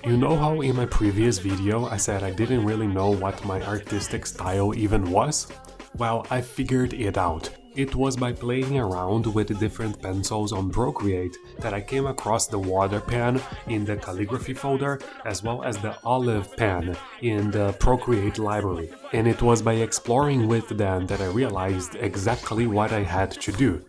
You know how in my previous video I said I didn't really know what my artistic style even was? Well, I figured it out. It was by playing around with different pencils on Procreate that I came across the water pen in the calligraphy folder as well as the olive pen in the Procreate library. And it was by exploring with them that I realized exactly what I had to do.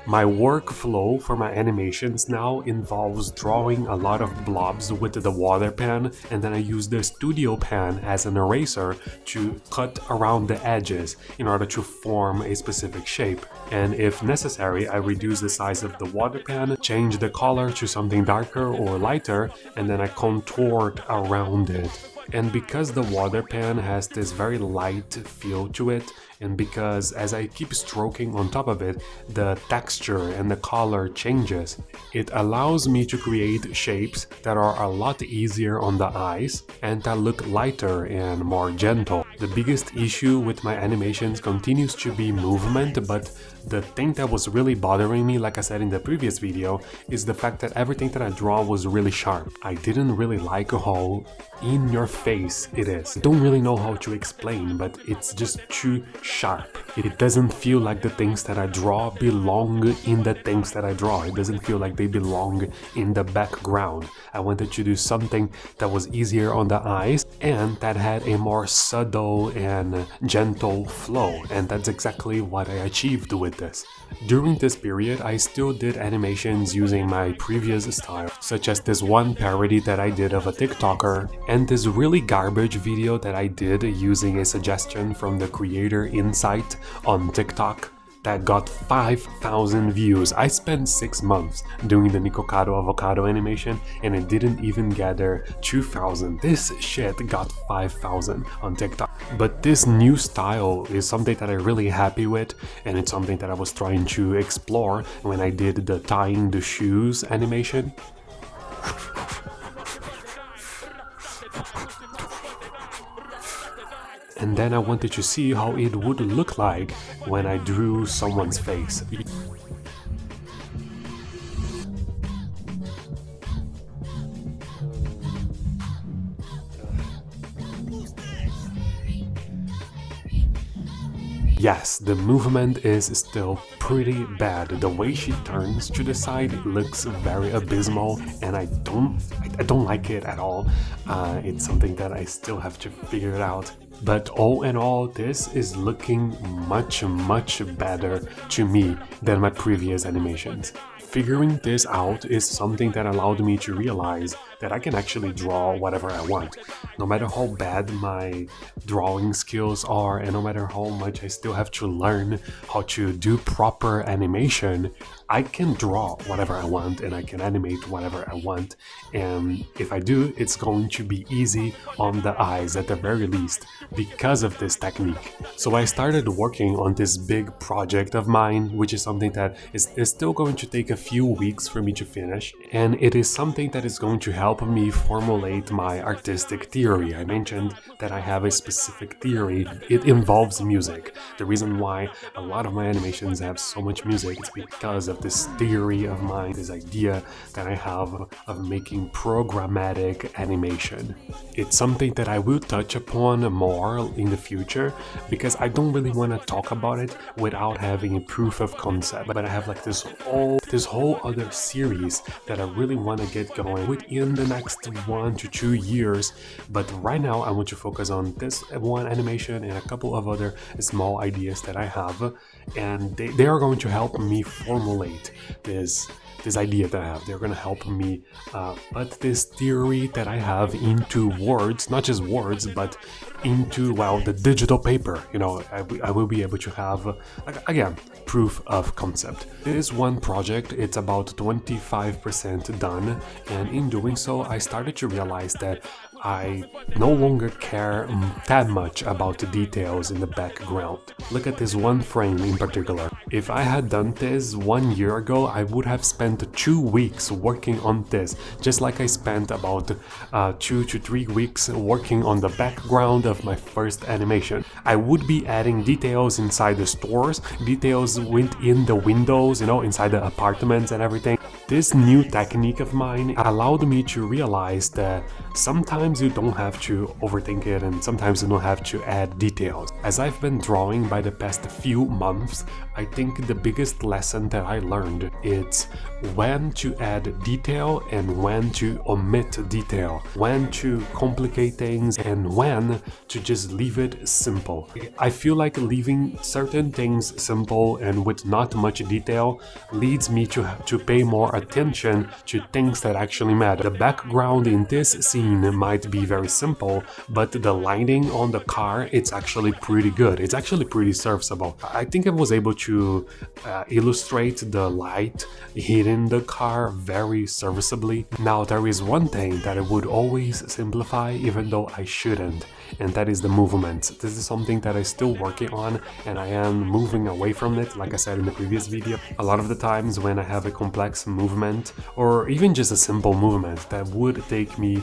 My workflow for my animations now involves drawing a lot of blobs with the water pen, and then I use the studio pen as an eraser to cut around the edges in order to form a specific shape. And if necessary, I reduce the size of the water pen, change the color to something darker or lighter, and then I contort around it. And because the water pen has this very light feel to it, and because as I keep stroking on top of it, the texture and the color changes, it allows me to create shapes that are a lot easier on the eyes and that look lighter and more gentle. The biggest issue with my animations continues to be movement, but the thing that was really bothering me, like I said in the previous video, is the fact that everything that I draw was really sharp. I didn't really like how in your face it is. I don't really know how to explain, but it's just too sharp. It doesn't feel like the things that I draw belong in the things that I draw. It doesn't feel like they belong in the background. I wanted to do something that was easier on the eyes and that had a more subtle and gentle flow, and that's exactly what I achieved with this. During this period, I still did animations using my previous style, such as this one parody that I did of a TikToker, and this really garbage video that I did using a suggestion from the creator Insight on TikTok that got 5,000 views. I spent 6 months doing the Nikocado avocado animation and it didn't even gather 2,000. This shit got 5,000 on TikTok. But this new style is something that I'm really happy with, and it's something that I was trying to explore when I did the tying the shoes animation. And then I wanted to see how it would look like when I drew someone's face. Yes, the movement is still pretty bad. The way she turns to the side looks very abysmal, and I don't like it at all. It's something that I still have to figure it out. But all in all, this is looking much better to me than my previous animations. Figuring this out is something that allowed me to realize that I can actually draw whatever I want. No matter how bad my drawing skills are, and no matter how much I still have to learn how to do proper animation, I can draw whatever I want and I can animate whatever I want. And if I do, it's going to be easy on the eyes at the very least because of this technique. So I started working on this big project of mine, which is something that is still going to take a few weeks for me to finish. And it is something that is going to help me formulate my artistic theory. I mentioned that I have a specific theory. It involves music. The reason why a lot of my animations have so much music is because of this theory of mine, this idea that I have of making programmatic animation. It's something that I will touch upon more in the future because I don't really want to talk about it without having a proof of concept. But I have like this whole this whole other series that I really want to get going within the next 1 to 2 years. But right now I want to focus on this one animation and a couple of other small ideas that I have, and they are going to help me formulate this idea that I have. They're going to help me put this theory that I have into words, not just words, but into, well, the digital paper. You know, I will be able to have, again, proof of concept. This one project, it's about 25% done, and in doing so, I started to realize that I no longer care that much about the details in the background. Look at this one frame in particular. If I had done this 1 year ago, I would have spent 2 weeks working on this, just like I spent about 2 to 3 weeks working on the background of my first animation. I would be adding details inside the stores, details within the windows, you know, inside the apartments and everything. This new technique of mine allowed me to realize that sometimes you don't have to overthink it, and sometimes you don't have to add details. As I've been drawing by the past few months, I think the biggest lesson that I learned is when to add detail and when to omit detail, when to complicate things and when to just leave it simple. I feel like leaving certain things simple and with not much detail leads me to pay more attention to things that actually matter. The background in this scene might be very simple, but the lighting on the car, it's actually pretty good. It's actually pretty serviceable. I think I was able to illustrate the light hitting the car very serviceably. Now, there is one thing that I would always simplify, even though I shouldn't, and that is the movements. This is something that I'm still working on, and I am moving away from it, like I said in the previous video. A lot of the times when I have a complex movement, or even just a simple movement that would take me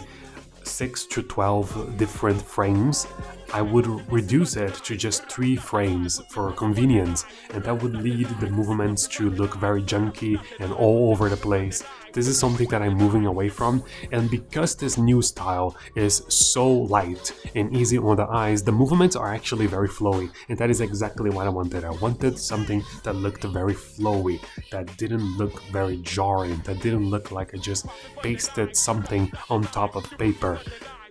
6 to 12 different frames, I would reduce it to just 3 frames for convenience, and that would lead the movements to look very junky and all over the place. This is something that I'm moving away from, and because this new style is so light and easy on the eyes, the movements are actually very flowy, and that is exactly what I wanted. I wanted something that looked very flowy, that didn't look very jarring, that didn't look like I just pasted something on top of paper.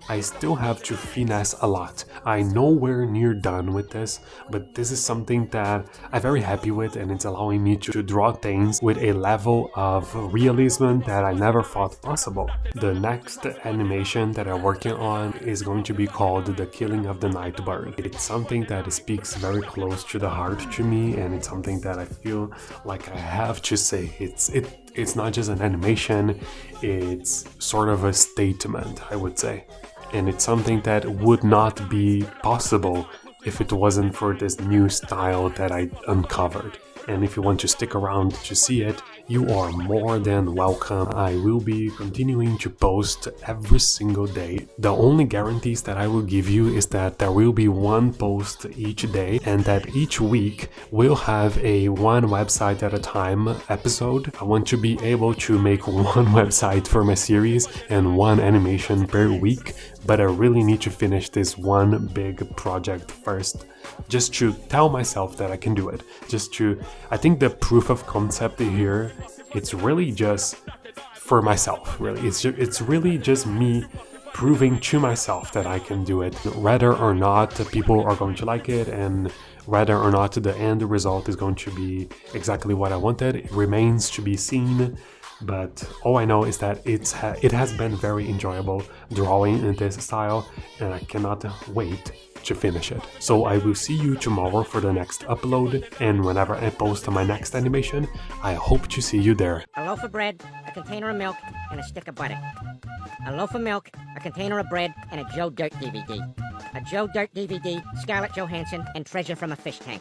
I still have to finesse a lot. I'm nowhere near done with this, but this is something that I'm very happy with, and it's allowing me to draw things with a level of realism that I never thought possible. The next animation that I'm working on is going to be called The Killing of the Nightbird. It's something that speaks very close to the heart to me, and it's something that I feel like I have to say. It's not just an animation, it's sort of a statement, I would say. And it's something that would not be possible if it wasn't for this new style that I uncovered. And if you want to stick around to see it, you are more than welcome. I will be continuing to post every single day. The only guarantees that I will give you is that there will be one post each day, and that each week we'll have a one website at a time episode. I want to be able to make one website for my series and one animation per week, but I really need to finish this one big project first, just to tell myself that I can do it. I think the proof of concept here, it's really just for myself, really. It's really just me proving to myself that I can do it. Whether or not people are going to like it, and whether or not the end result is going to be exactly what I wanted, it remains to be seen. But all I know is that it has been very enjoyable drawing in this style, and I cannot wait to finish it. So I will see you tomorrow for the next upload, and whenever I post my next animation, I hope to see you there. A loaf of bread, a container of milk, and a stick of butter. A loaf of milk, a container of bread, and a Joe Dirt DVD. A Joe Dirt DVD, Scarlett Johansson, and Treasure from a Fish Tank.